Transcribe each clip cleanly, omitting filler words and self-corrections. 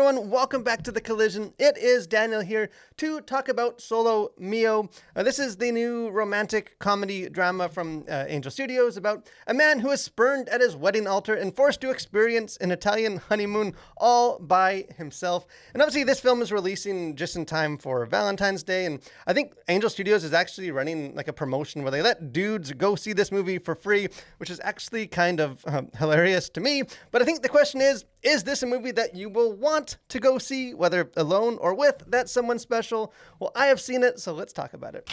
everyone, welcome back to The Collision. It is Daniel here to talk about Solo Mio. This is the new romantic comedy drama from Angel Studios about a man who is spurned at his wedding altar and forced to experience an Italian honeymoon all by himself. And obviously this film is releasing just in time for Valentine's Day, and I think Angel Studios is actually running like a promotion where they let dudes go see this movie for free, which is actually kind of hilarious to me. But I think the question is this a movie that you will want to go see, whether alone or with that someone special? Well, I have seen it, so let's talk about it.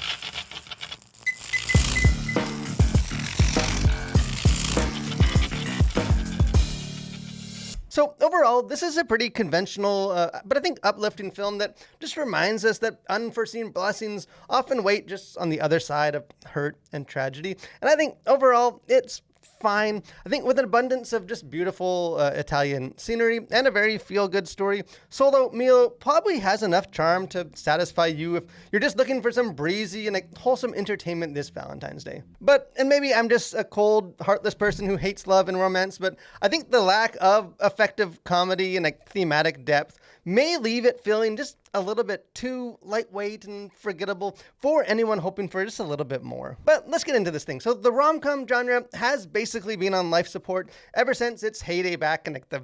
So overall, this is a pretty conventional, but I think uplifting film that just reminds us that unforeseen blessings often wait just on the other side of hurt and tragedy. And I think overall, it's fine. I think with an abundance of just beautiful Italian scenery and a very feel-good story, Solo Mio probably has enough charm to satisfy you if you're just looking for some breezy and like, wholesome entertainment this Valentine's Day. And maybe I'm just a cold, heartless person who hates love and romance, but I think the lack of effective comedy and like thematic depth may leave it feeling just a little bit too lightweight and forgettable for anyone hoping for just a little bit more. But let's get into this thing. So the rom-com genre has basically been on life support ever since its heyday back in like the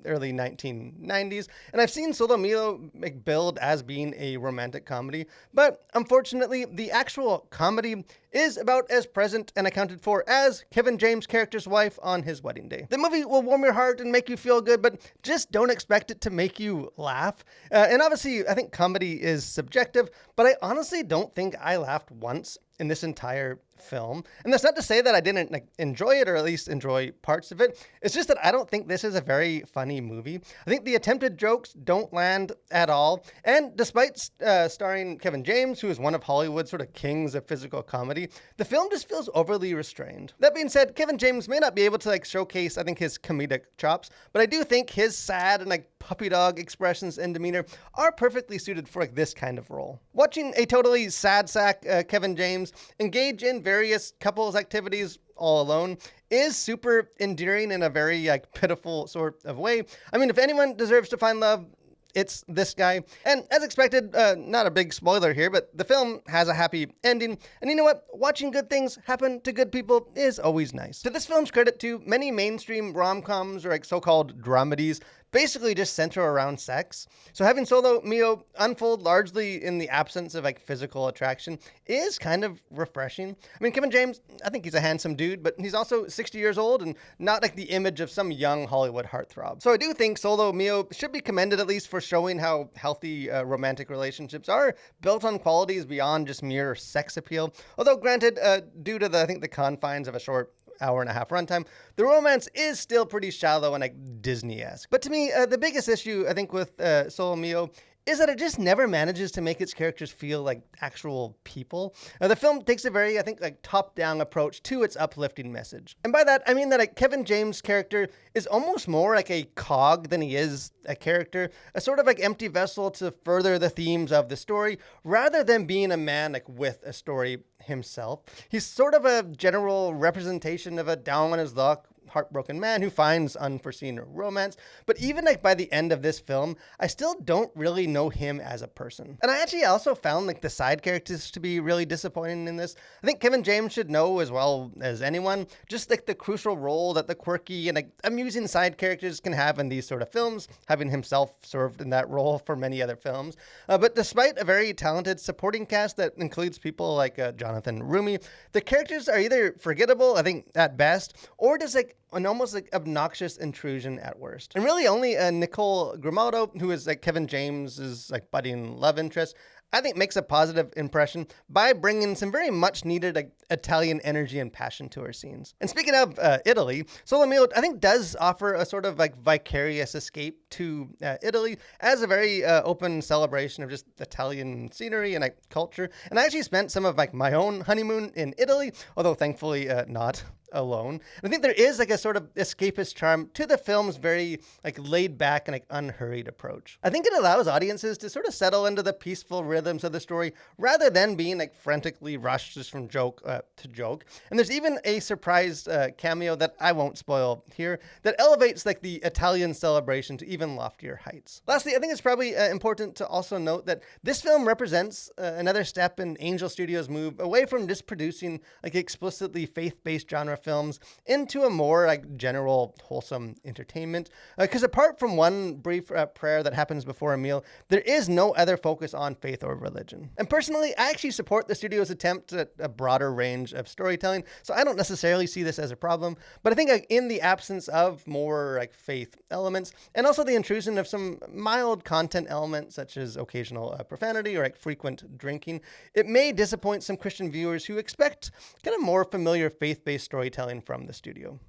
early 1990s. And I've seen Solo Mio billed as being a romantic comedy, but unfortunately the actual comedy is about as present and accounted for as Kevin James' character's wife on his wedding day. The movie will warm your heart and make you feel good, but just don't expect it to make you laugh. And obviously, I think comedy is subjective, but I honestly don't think I laughed once in this entire film. And that's not to say that I didn't enjoy it, or at least enjoy parts of it. It's just that I don't think this is a very funny movie. I think the attempted jokes don't land at all. And despite starring Kevin James, who is one of Hollywood's sort of kings of physical comedy, the film just feels overly restrained. That being said, Kevin James may not be able to showcase, I think, his comedic chops, but I do think his sad and puppy dog expressions and demeanor are perfectly suited for this kind of role. Watching a totally sad sack Kevin James engage in various couples activities all alone is super endearing in a very pitiful sort of way. I mean, if anyone deserves to find love, it's this guy. And as expected, not a big spoiler here, but the film has a happy ending. And you know what? Watching good things happen to good people is always nice. To this film's credit too, many mainstream rom-coms or so-called dramedies basically just center around sex. So having Solo Mio unfold largely in the absence of physical attraction is kind of refreshing. I mean, Kevin James, I think he's a handsome dude, but he's also 60 years old and not the image of some young Hollywood heartthrob. So I do think Solo Mio should be commended at least for showing how healthy romantic relationships are built on qualities beyond just mere sex appeal. Although granted, due to the confines of a short hour-and-a-half runtime, the romance is still pretty shallow and Disney-esque. But to me, the biggest issue, I think, with Solo Mio is that it just never manages to make its characters feel like actual people. The film takes a very, top-down approach to its uplifting message. And by that, I mean that Kevin James' character is almost more like a cog than he is a character, a sort of empty vessel to further the themes of the story, rather than being a man with a story himself. He's sort of a general representation of a down on his luck, heartbroken man who finds unforeseen romance. But even by the end of this film, I still don't really know him as a person. And I actually also found the side characters to be really disappointing in this. I think Kevin James should know as well as anyone just the crucial role that the quirky and amusing side characters can have in these sort of films, having himself served in that role for many other films. But despite a very talented supporting cast that includes people like Jonathan Rumi, the characters are either forgettable, I think, at best, or just an almost obnoxious intrusion at worst. And really only Nicole Grimaldo, who is Kevin James's budding love interest, I think makes a positive impression by bringing some very much needed Italian energy and passion to her scenes. And speaking of Italy, Solo Mio, I think, does offer a sort of vicarious escape to Italy as a very open celebration of just Italian scenery and culture. And I actually spent some of my own honeymoon in Italy, although thankfully not alone. And I think there is a sort of escapist charm to the film's very laid back and unhurried approach. I think it allows audiences to sort of settle into the peaceful rhythm rhythms of the story rather than being like frantically rushed just from joke to joke. And there's even a surprise cameo that I won't spoil here that elevates like the Italian celebration to even loftier heights. Lastly, I think it's probably important to also note that this film represents another step in Angel Studios' move away from just producing like explicitly faith-based genre films into a more like general wholesome entertainment. Because apart from one brief prayer that happens before a meal, there is no other focus on faith or religion. And personally, I actually support the studio's attempt at a broader range of storytelling, so I don't necessarily see this as a problem. But I think like, in the absence of more like faith elements, and also the intrusion of some mild content elements such as occasional profanity or like frequent drinking, it may disappoint some Christian viewers who expect kind of more familiar faith-based storytelling from the studio.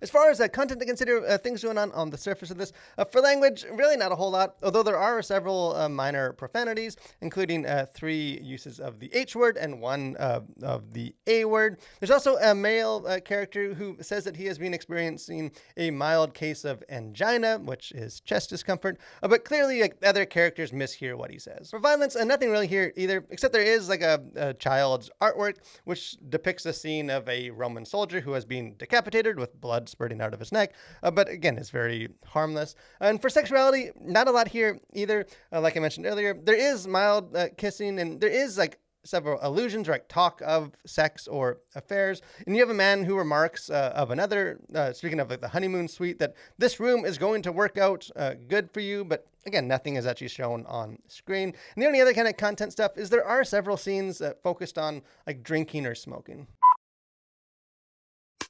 As far as content to consider, things going on the surface of this, for language, really not a whole lot, although there are several minor profanities, including 3 uses of the H word and 1 of the A word. There's also a male character who says that he has been experiencing a mild case of angina, which is chest discomfort, but clearly like, other characters mishear what he says. For violence, nothing really here either, except there is like a child's artwork, which depicts a scene of a Roman soldier who has been decapitated with blood spurting out of his neck, but again, it's very harmless. And for sexuality, not a lot here either. Like I mentioned earlier, there is mild kissing, and there is like several allusions or like talk of sex or affairs. And you have a man who remarks of another, speaking of like the honeymoon suite, that this room is going to work out good for you, but again, nothing is actually shown on screen. And the only other kind of content stuff is there are several scenes focused on like drinking or smoking.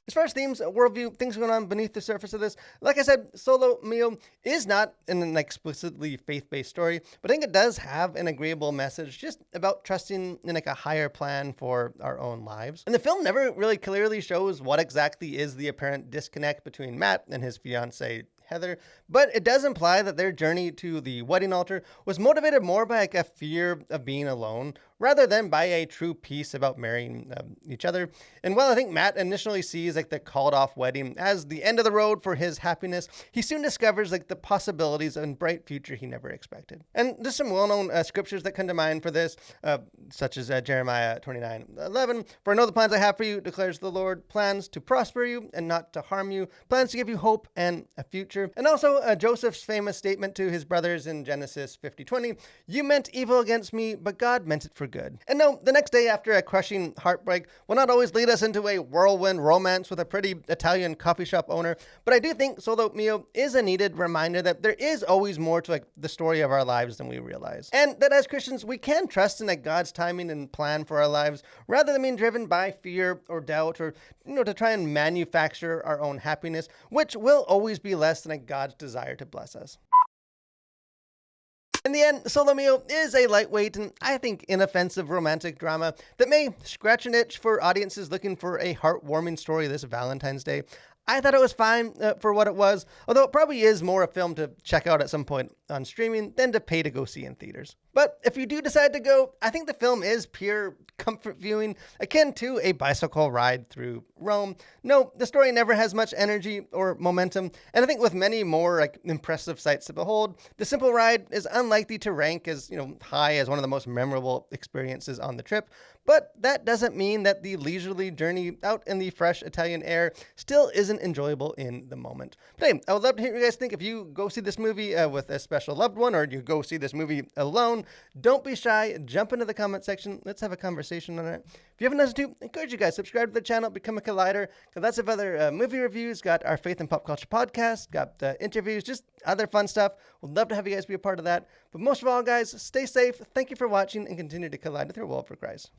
As far as themes, worldview, things going on beneath the surface of this, like I said, Solo Mio is not an explicitly faith-based story, but I think it does have an agreeable message just about trusting in like a higher plan for our own lives. And the film never really clearly shows what exactly is the apparent disconnect between Matt and his fiancée, Heather, but it does imply that their journey to the wedding altar was motivated more by like a fear of being alone rather than by a true peace about marrying each other. And while I think Matt initially sees like the called off wedding as the end of the road for his happiness, he soon discovers like the possibilities and bright future he never expected. And there's some well-known scriptures that come to mind for this, such as Jeremiah 29:11. For I know the plans I have for you, declares the Lord, plans to prosper you and not to harm you, plans to give you hope and a future. And also Joseph's famous statement to his brothers in Genesis 50:20, you meant evil against me, but God meant it for good. And no, the next day after a crushing heartbreak will not always lead us into a whirlwind romance with a pretty Italian coffee shop owner, but I do think Solo Mio is a needed reminder that there is always more to like the story of our lives than we realize. And that as Christians, we can trust in like God's timing and plan for our lives rather than being driven by fear or doubt or, to try and manufacture our own happiness, which will always be less than like God's desire to bless us. In the end, Solo Mio is a lightweight and I think inoffensive romantic drama that may scratch an itch for audiences looking for a heartwarming story this Valentine's Day. I thought it was fine for what it was, although it probably is more a film to check out at some point on streaming than to pay to go see in theaters. But if you do decide to go, I think the film is pure comfort viewing, akin to a bicycle ride through Rome. No, the story never has much energy or momentum, and I think with many more like impressive sights to behold, the simple ride is unlikely to rank as high as one of the most memorable experiences on the trip. But that doesn't mean that the leisurely journey out in the fresh Italian air still isn't enjoyable in the moment. But anyway, I would love to hear what you guys think. If you go see this movie with a special loved one, or you go see this movie alone, don't be shy. Jump into the comment section. Let's have a conversation on it. If you haven't listened to, I encourage you guys, subscribe to the channel, become a collider. Got lots of other movie reviews, got our Faith and Pop Culture podcast, got interviews, just other fun stuff. Would love to have you guys be a part of that. But most of all, guys, stay safe. Thank you for watching and continue to collide with your world for Christ.